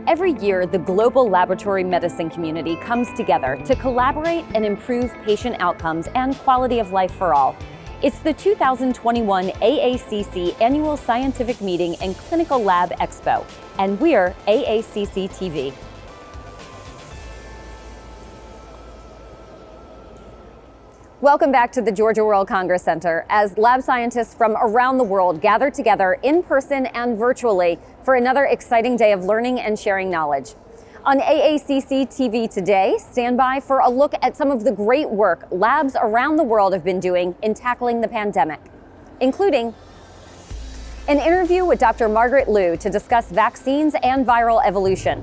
Every year, the global laboratory medicine community comes together to collaborate and improve patient outcomes and quality of life for all. It's the 2021 AACC Annual Scientific Meeting and Clinical Lab Expo, and we're AACC TV. Welcome back to the Georgia World Congress Center as lab scientists from around the world gather together in person and virtually for another exciting day of learning and sharing knowledge. On AACC TV today, stand by for a look at some of the great work labs around the world have been doing in tackling the pandemic, including an interview with Dr. Margaret Liu to discuss vaccines and viral evolution,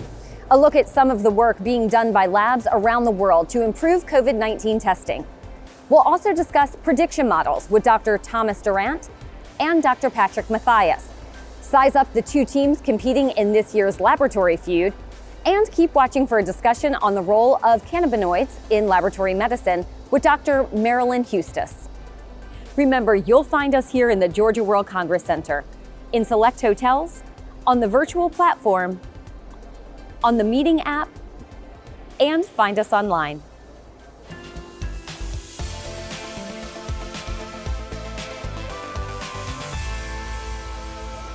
a look at some of the work being done by labs around the world to improve COVID-19 testing. We'll also discuss prediction models with Dr. Thomas Durant and Dr. Patrick Mathias, size up the two teams competing in this year's Laboratory Feud, and keep watching for a discussion on the role of cannabinoids in laboratory medicine with Dr. Marilynhustis. Remember, you'll find us here in the Georgia World Congress Center, in select hotels, on the virtual platform, on the meeting app, and find us online.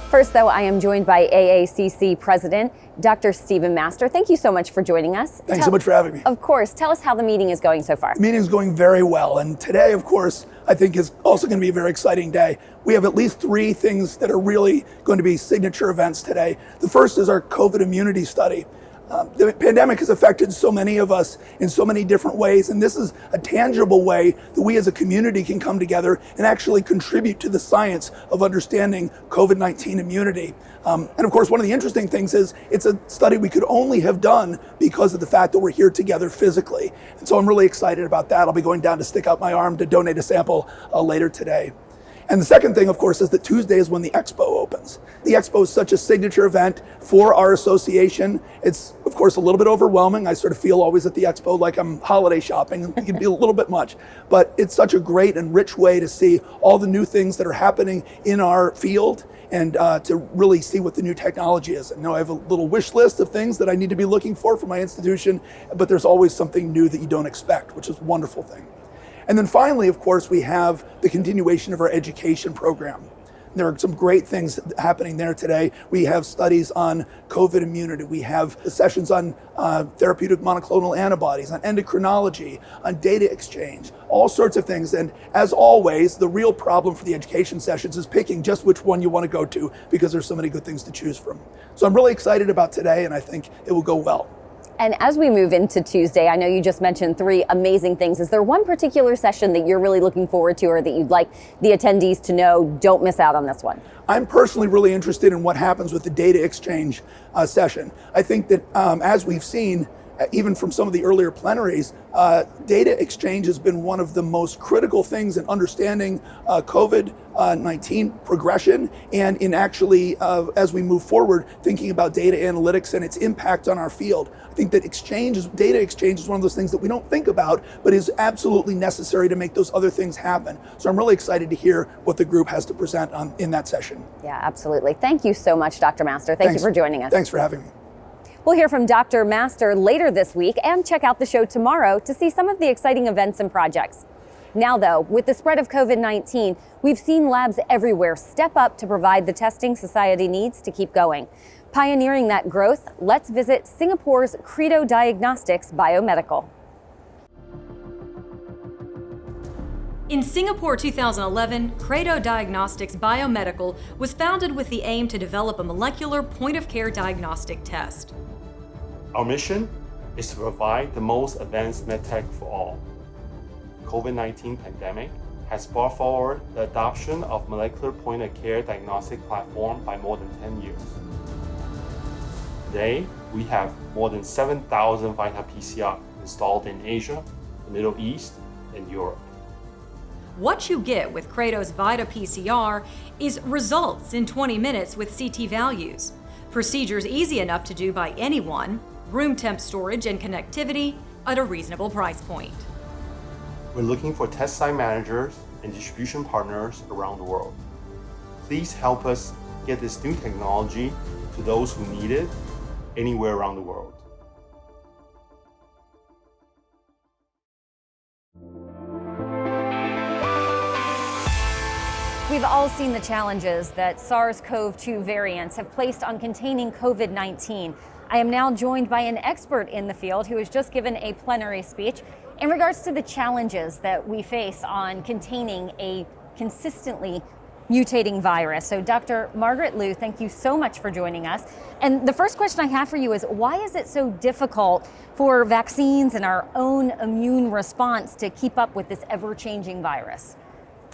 First, though, I am joined by AACC President, Dr. Stephen R. Thank you so much for joining us. Thanks so much for having me. Of course. Tell us how the meeting is going so far. The meeting is going very well. And today, of course, I think is also going to be a very exciting day. We have at least three things that are really going to be signature events today. The first is our COVID immunity study. The pandemic has affected so many of us in so many different ways, and this is a tangible way that we as a community can come together and actually contribute to the science of understanding COVID-19 immunity. And of course, one of the interesting things is it's a study we could only have done because of the fact that we're here together physically. And so I'm really excited about that. I'll be going down to stick out my arm to donate a sample later today. And the second thing, of course, is that Tuesday is when the Expo opens. The Expo is such a signature event for our association. It's, of course, a little bit overwhelming. I sort of feel always at the Expo like I'm holiday shopping. It can be a little bit much, but it's such a great and rich way to see all the new things that are happening in our field and to really see what the new technology is. I know I have a little wish list of things that I need to be looking for my institution, but there's always something new that you don't expect, which is a wonderful thing. And then finally, of course, we have the continuation of our education program. There are some great things happening there today. We have studies on COVID immunity. We have sessions on therapeutic monoclonal antibodies, on endocrinology, on data exchange, all sorts of things. And as always, the real problem for the education sessions is picking just which one you want to go to because there's so many good things to choose from. So I'm really excited about today, and I think it will go well. And as we move into Tuesday, I know you just mentioned three amazing things. Is there one particular session that you're really looking forward to or that you'd like the attendees to know, don't miss out on this one? I'm personally really interested in what happens with the data exchange session. I think that as we've seen, even from some of the earlier plenaries, data exchange has been one of the most critical things in understanding COVID-19 progression and in actually, as we move forward, thinking about data analytics and its impact on our field. I think that data exchange is one of those things that we don't think about, but is absolutely necessary to make those other things happen. So I'm really excited to hear what the group has to present in that session. Yeah, absolutely. Thank you so much, Dr. Master. Thank you for joining us. Thanks for having me. We'll hear from Dr. Master later this week and check out the show tomorrow to see some of the exciting events and projects. Now, though, with the spread of COVID-19, we've seen labs everywhere step up to provide the testing society needs to keep going. Pioneering that growth, let's visit Singapore's Credo Diagnostics Biomedical. In Singapore 2011, Credo Diagnostics Biomedical was founded with the aim to develop a molecular point-of-care diagnostic test. Our mission is to provide the most advanced medtech for all. The COVID-19 pandemic has brought forward the adoption of molecular point-of-care diagnostic platform by more than 10 years. Today, we have more than 7,000 Vita PCR installed in Asia, the Middle East, and Europe. What you get with Credo's Vita PCR is results in 20 minutes with CT values, procedures easy enough to do by anyone, room temp storage and connectivity at a reasonable price point. We're looking for test site managers and distribution partners around the world. Please help us get this new technology to those who need it anywhere around the world. We've all seen the challenges that SARS-CoV-2 variants have placed on containing COVID-19. I am now joined by an expert in the field who has just given a plenary speech in regards to the challenges that we face on containing a consistently mutating virus. So Dr. Margaret Liu, thank you so much for joining us. And the first question I have for you is, why is it so difficult for vaccines and our own immune response to keep up with this ever-changing virus?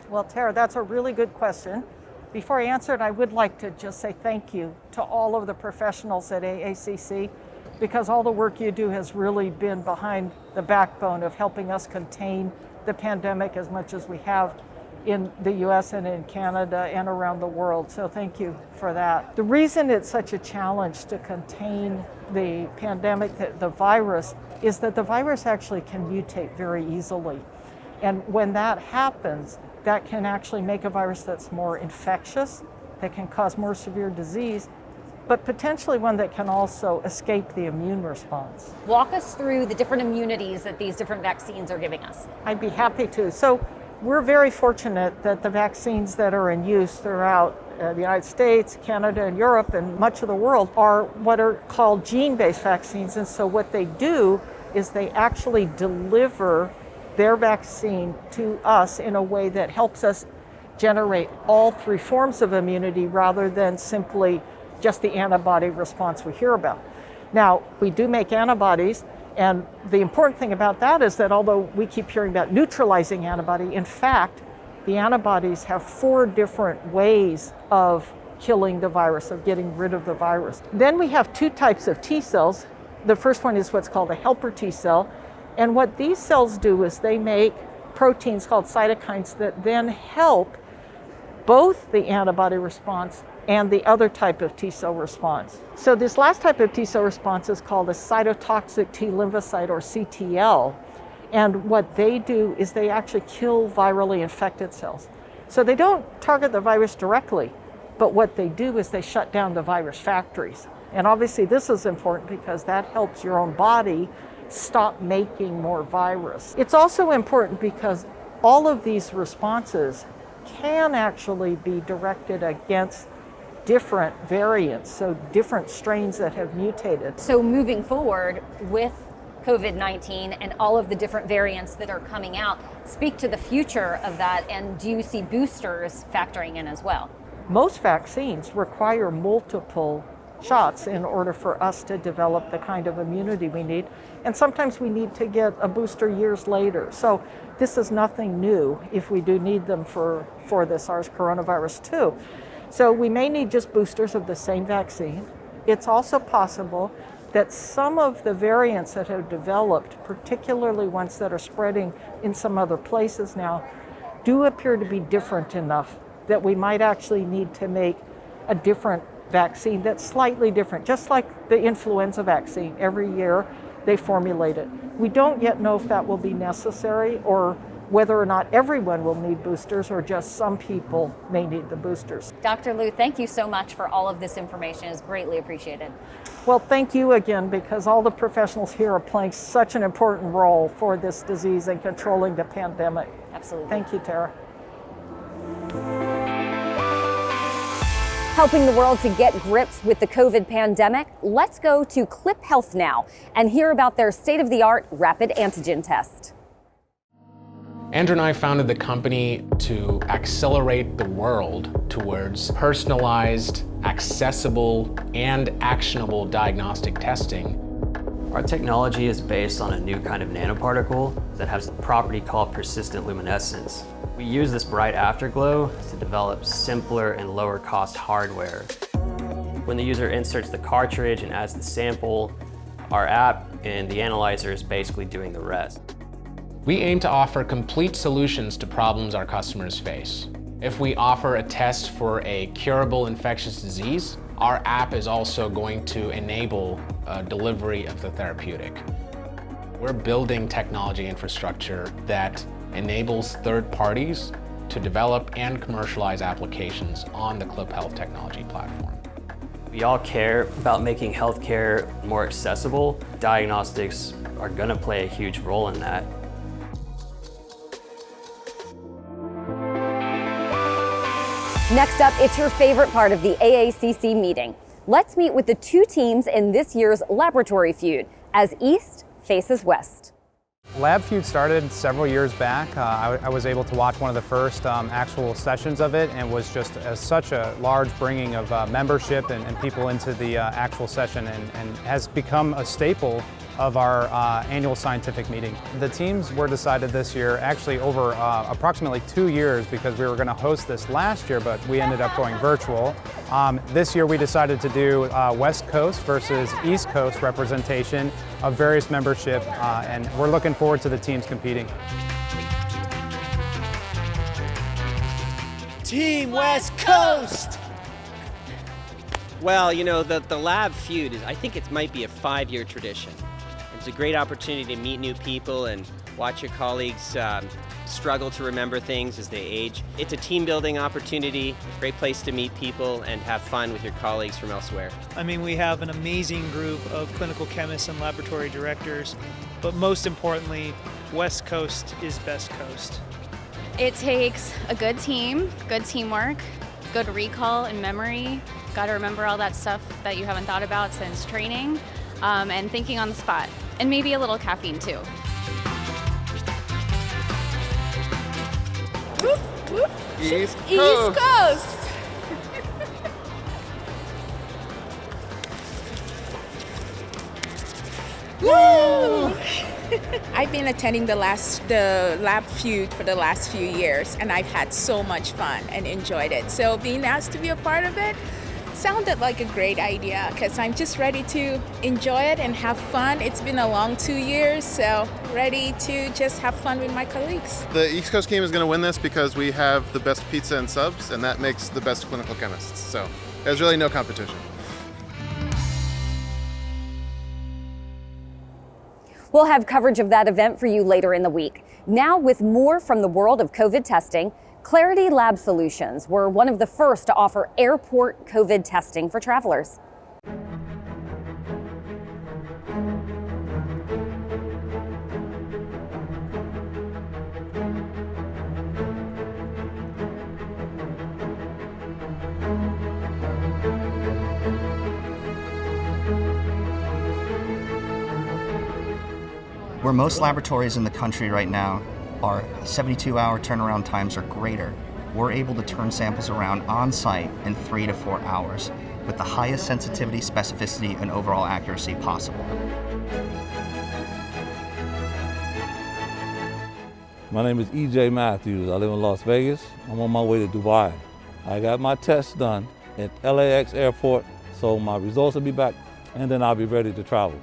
Well, Tara, that's a really good question. Before I answer it, I would like to just say thank you to all of the professionals at AACC, because all the work you do has really been behind the backbone of helping us contain the pandemic as much as we have in the US and in Canada and around the world. So thank you for that. The reason it's such a challenge to contain the pandemic, the virus, is that the virus actually can mutate very easily. And when that happens, that can actually make a virus that's more infectious, that can cause more severe disease, but potentially one that can also escape the immune response. Walk us through the different immunities that these different vaccines are giving us. I'd be happy to. So we're very fortunate that the vaccines that are in use throughout the United States, Canada, and Europe, and much of the world are what are called gene-based vaccines. And so what they do is they actually deliver their vaccine to us in a way that helps us generate all three forms of immunity rather than simply just the antibody response we hear about. Now, we do make antibodies, and the important thing about that is that although we keep hearing about neutralizing antibody, in fact, the antibodies have 4 different ways of killing the virus, of getting rid of the virus. Then we have 2 types of T cells. The first one is what's called a helper T cell. And what these cells do is they make proteins called cytokines that then help both the antibody response and the other type of T cell response. So this last type of T cell response is called a cytotoxic T lymphocyte, or CTL. And what they do is they actually kill virally infected cells. So they don't target the virus directly, but what they do is they shut down the virus factories. And obviously this is important because that helps your own body stop making more virus. It's also important because all of these responses can actually be directed against different variants, so different strains that have mutated. So moving forward with COVID-19 and all of the different variants that are coming out, speak to the future of that, and do you see boosters factoring in as well? Most vaccines require multiple shots in order for us to develop the kind of immunity we need. And sometimes we need to get a booster years later. So this is nothing new if we do need them for the SARS coronavirus too. So we may need just boosters of the same vaccine. It's also possible that some of the variants that have developed, particularly ones that are spreading in some other places now, do appear to be different enough that we might actually need to make a different vaccine that's slightly different, just like the influenza vaccine. Every year they formulate it. We don't yet know if that will be necessary or whether or not everyone will need boosters or just some people may need the boosters. Dr. Liu, thank you so much for all of this information. It's greatly appreciated. Well, thank you again, because all the professionals here are playing such an important role for this disease and controlling the pandemic. Absolutely. Thank you, Tara. Helping the world to get grips with the COVID pandemic, let's go to Clip Health now and hear about their state-of-the-art rapid antigen test. Andrew and I founded the company to accelerate the world towards personalized, accessible, and actionable diagnostic testing. Our technology is based on a new kind of nanoparticle that has a property called persistent luminescence. We use this bright afterglow to develop simpler and lower cost hardware. When the user inserts the cartridge and adds the sample, our app and the analyzer is basically doing the rest. We aim to offer complete solutions to problems our customers face. If we offer a test for a curable infectious disease, our app is also going to enable delivery of the therapeutic. We're building technology infrastructure that enables third parties to develop and commercialize applications on the Clip Health technology platform. We all care about making healthcare more accessible. Diagnostics are going to play a huge role in that. Next up, it's your favorite part of the AACC meeting. Let's meet with the two teams in this year's Laboratory Feud as East faces West. Lab Feud started several years back. I was able to watch one of the first actual sessions of it, and was just such a large bringing of membership and people into the actual session, and has become a staple of our annual scientific meeting. The teams were decided this year actually over approximately 2 years, because we were going to host this last year, but we ended up going virtual. This year we decided to do West Coast versus East Coast representation of various membership, and we're looking forward to the teams competing. Team West Coast! Well, you know, the Lab Feud I think it might be a 5-year tradition. It's a great opportunity to meet new people and watch your colleagues struggle to remember things as they age. It's a team building opportunity, great place to meet people and have fun with your colleagues from elsewhere. I mean, we have an amazing group of clinical chemists and laboratory directors, but most importantly, West Coast is best coast. It takes a good team, good teamwork, good recall and memory. Got to remember all that stuff that you haven't thought about since training, and thinking on the spot, and maybe a little caffeine too. East Coast! East Coast! Woo! I've been attending the Lab Feud for the last few years, and I've had so much fun and enjoyed it. So being asked to be a part of it sounded like a great idea, because I'm just ready to enjoy it and have fun. It's been a long 2 years, so ready to just have fun with my colleagues. The East Coast team is going to win this because we have the best pizza and subs, and that makes the best clinical chemists. So there's really no competition. We'll have coverage of that event for you later in the week. Now, with more from the world of COVID testing, Clarity Lab Solutions were one of the first to offer airport COVID testing for travelers. Where most laboratories in the country right now are 72-hour turnaround times or greater, we're able to turn samples around on-site in 3 to 4 hours with the highest sensitivity, specificity, and overall accuracy possible. My name is E.J. Matthews. I live in Las Vegas. I'm on my way to Dubai. I got my test done at LAX airport, so my results will be back, and then I'll be ready to travel.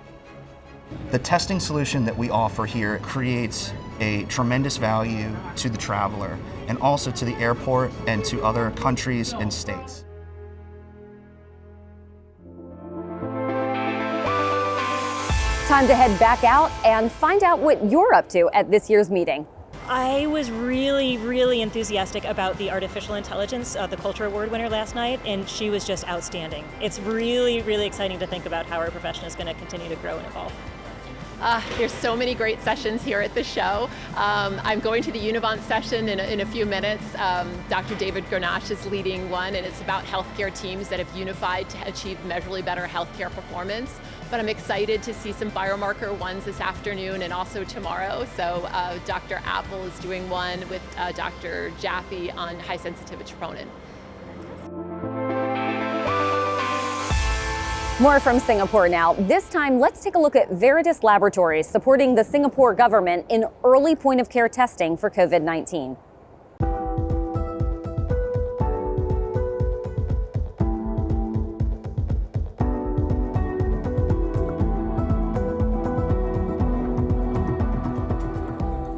The testing solution that we offer here creates a tremendous value to the traveler and also to the airport and to other countries and states. Time to head back out and find out what you're up to at this year's meeting. I was really enthusiastic about the artificial intelligence, the Culture Award winner last night, and she was just outstanding. It's really exciting to think about how our profession is going to continue to grow and evolve. There's so many great sessions here at the show. I'm going to the Univant session in a few minutes. Dr. David Grenache is leading one, and it's about healthcare teams that have unified to achieve measurably better healthcare performance. But I'm excited to see some biomarker ones this afternoon and also tomorrow. So Dr. Apple is doing one with Dr. Jaffe on high sensitivity troponin. More from Singapore now. This time, let's take a look at Veritas Laboratories supporting the Singapore government in early point-of-care testing for COVID-19.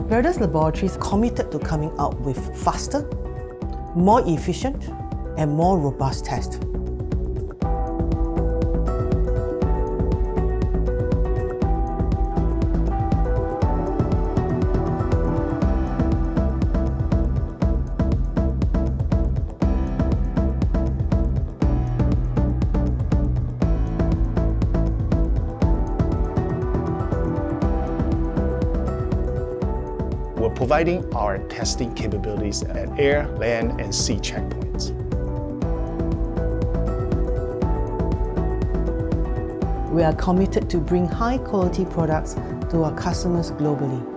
Veritas Laboratories is committed to coming out with faster, more efficient, and more robust tests. providing our testing capabilities at air, land, and sea checkpoints. We are committed to bring high-quality products to our customers globally.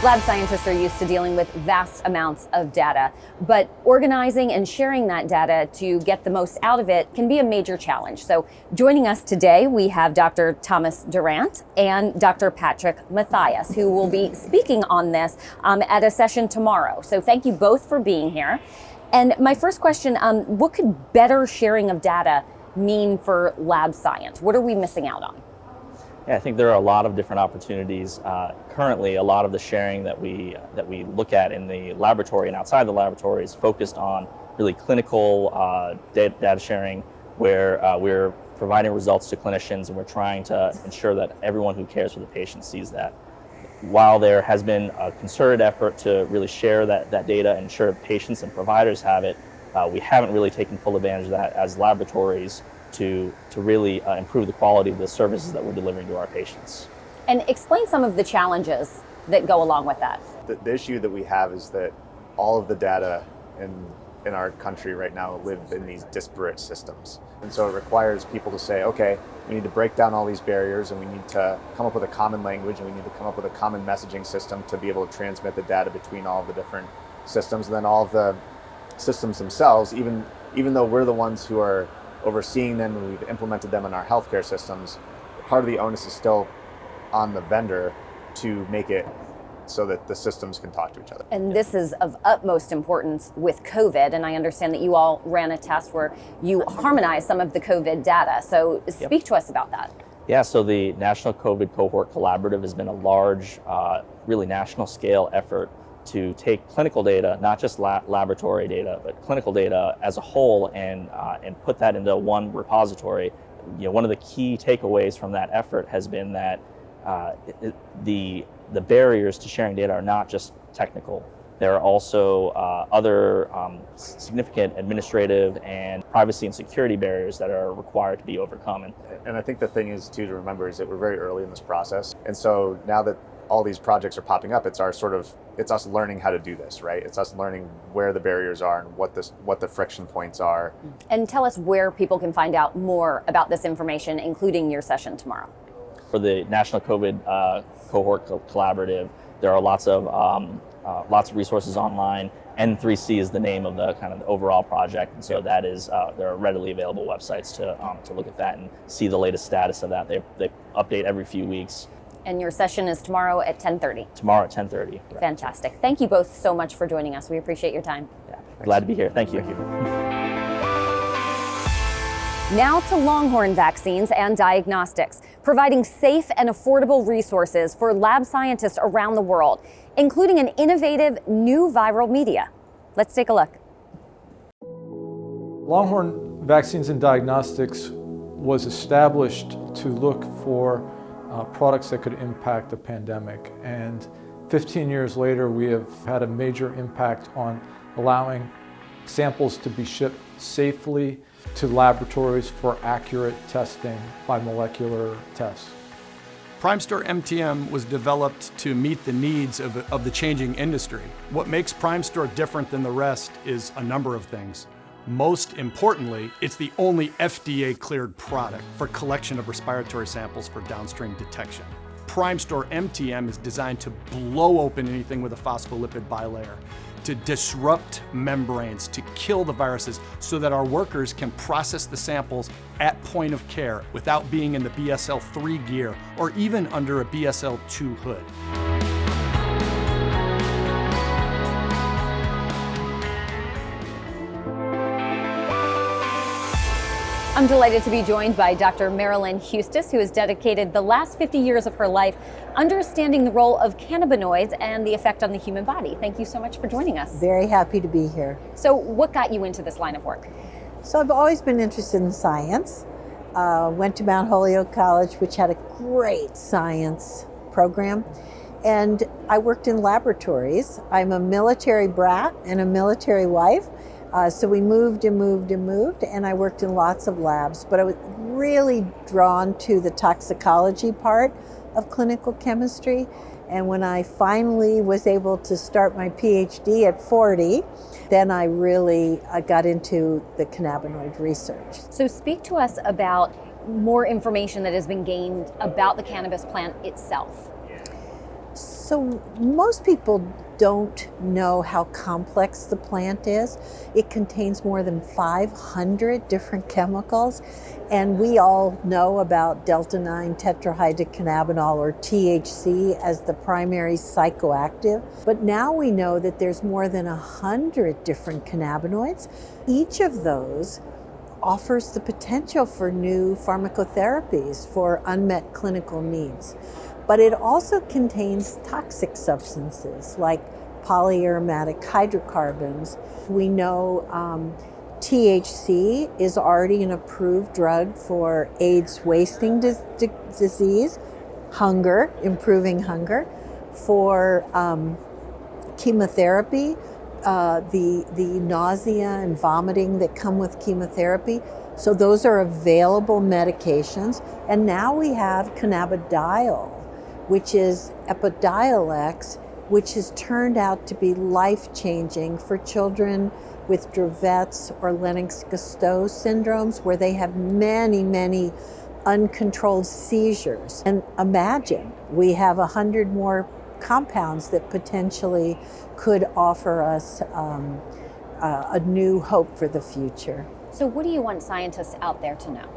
Lab scientists are used to dealing with vast amounts of data, but organizing and sharing that data to get the most out of it can be a major challenge. So joining us today, we have Dr. Thomas Durant and Dr. Patrick Mathias, who will be speaking on this at a session tomorrow. So thank you both for being here. And my first question, what could better sharing of data mean for lab science? What are we missing out on? Yeah, I think there are a lot of different opportunities. Currently, a lot of the sharing that we look at in the laboratory and outside the laboratory is focused on really clinical data sharing, where we're providing results to clinicians and we're trying to ensure that everyone who cares for the patient sees that. While there has been a concerted effort to really share that data and ensure patients and providers have it, we haven't really taken full advantage of that as laboratories to really improve the quality of the services that we're delivering to our patients. And explain some of the challenges that go along with that. The issue that we have is that all of the data in our country right now live in these disparate systems. And so it requires people to say, okay, we need to break down all these barriers and we need to come up with a common language and we need to come up with a common messaging system to be able to transmit the data between all of the different systems. And then all of the systems themselves, even though we're the ones who are overseeing them and we've implemented them in our healthcare systems, part of the onus is still on the vendor to make it so that the systems can talk to each other. And this is of utmost importance with COVID, and I understand that you all ran a test where you harmonized some of the COVID data. So speak to us about that. Yeah, so the National COVID Cohort Collaborative has been a large, really national scale effort to take clinical data, not just laboratory data, but clinical data as a whole, and put that into one repository. You know, one of the key takeaways from that effort has been that the barriers to sharing data are not just technical. There are also other significant administrative and privacy and security barriers that are required to be overcome. And I think the thing is too to remember is that we're very early in this process, and so now that all these projects are popping up, it's us learning how to do this, right? It's us learning where the barriers are and what the friction points are. And tell us where people can find out more about this information, including your session tomorrow. For the National COVID Cohort Collaborative, there are lots of resources online. N3C is the name of the kind of the overall project, and so that is there are readily available websites to look at that and see the latest status of that. They update every few weeks. And your session is tomorrow at 10:30. Tomorrow at 10:30. Fantastic. Thank you both so much for joining us. We appreciate your time. Yeah, glad to be here. Thank you. Now to Longhorn vaccines and diagnostics, providing safe and affordable resources for lab scientists around the world, including an innovative new viral media. Let's take a look. Longhorn Vaccines and Diagnostics was established to look for products that could impact the pandemic. And 15 years later, we have had a major impact on allowing samples to be shipped safely to laboratories for accurate testing by molecular tests. PrimeStore MTM was developed to meet the needs of the changing industry. What makes PrimeStore different than the rest is a number of things. Most importantly, it's the only FDA-cleared product for collection of respiratory samples for downstream detection. PrimeStore MTM is designed to blow open anything with a phospholipid bilayer, to disrupt membranes, to kill the viruses so that our workers can process the samples at point of care without being in the BSL-3 gear or even under a BSL-2 hood. I'm delighted to be joined by Dr. Marilynhustis, who has dedicated the last 50 years of her life understanding the role of cannabinoids and the effect on the human body. Thank you so much for joining us. Very happy to be here. So what got you into this line of work? So I've always been interested in science. Went to Mount Holyoke College, which had a great science program. And I worked in laboratories. I'm a military brat and a military wife. So we moved and moved and moved, and I worked in lots of labs, but I was really drawn to the toxicology part of clinical chemistry. And when I finally was able to start my PhD at 40, then I really got into the cannabinoid research. So speak to us about more information that has been gained about the cannabis plant itself. So most people don't know how complex the plant is. It contains more than 500 different chemicals, and we all know about delta-9 tetrahydrocannabinol, or THC, as the primary psychoactive. But now we know that there's more than 100 different cannabinoids. Each of those offers the potential for new pharmacotherapies for unmet clinical needs. But it also contains toxic substances like polyaromatic hydrocarbons. We know THC is already an approved drug for AIDS wasting disease, hunger, improving hunger, for chemotherapy, the nausea and vomiting that come with chemotherapy. So those are available medications. And now we have cannabidiol, which is Epidiolex, which has turned out to be life-changing for children with Dravet's or Lennox-Gastaut syndromes, where they have many, many uncontrolled seizures. And imagine, we have 100 more compounds that potentially could offer us a new hope for the future. So what do you want scientists out there to know?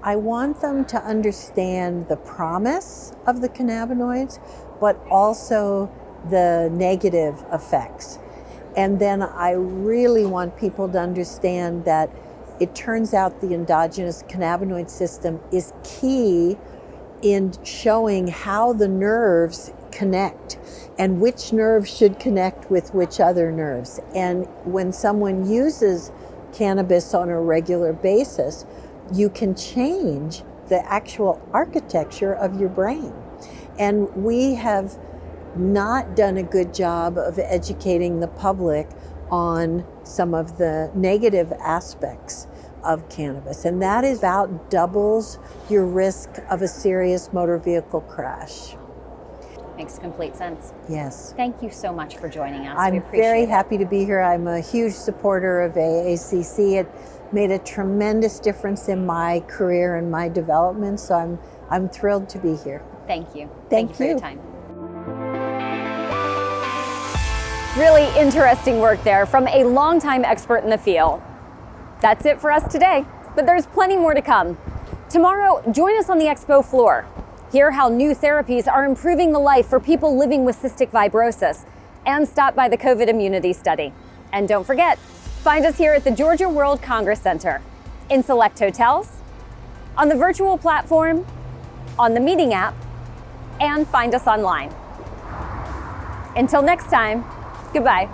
I want them to understand the promise of the cannabinoids, but also the negative effects. And then I really want people to understand that it turns out the endogenous cannabinoid system is key in showing how the nerves connect and which nerves should connect with which other nerves. And when someone uses cannabis on a regular basis, you can change the actual architecture of your brain. And we have not done a good job of educating the public on some of the negative aspects of cannabis. And that is about doubles your risk of a serious motor vehicle crash. Makes complete sense. Yes. Thank you so much for joining us. I'm very happy to be here. I'm a huge supporter of AACC. It made a tremendous difference in my career and my development, so I'm thrilled to be here. Thank you. Thank you for your time. Really interesting work there from a longtime expert in the field. That's it for us today, but there's plenty more to come. Tomorrow, join us on the Expo floor. Hear how new therapies are improving the life for people living with cystic fibrosis, and stop by the COVID immunity study. And don't forget, find us here at the Georgia World Congress Center, in select hotels, on the virtual platform, on the meeting app, and find us online. Until next time, goodbye.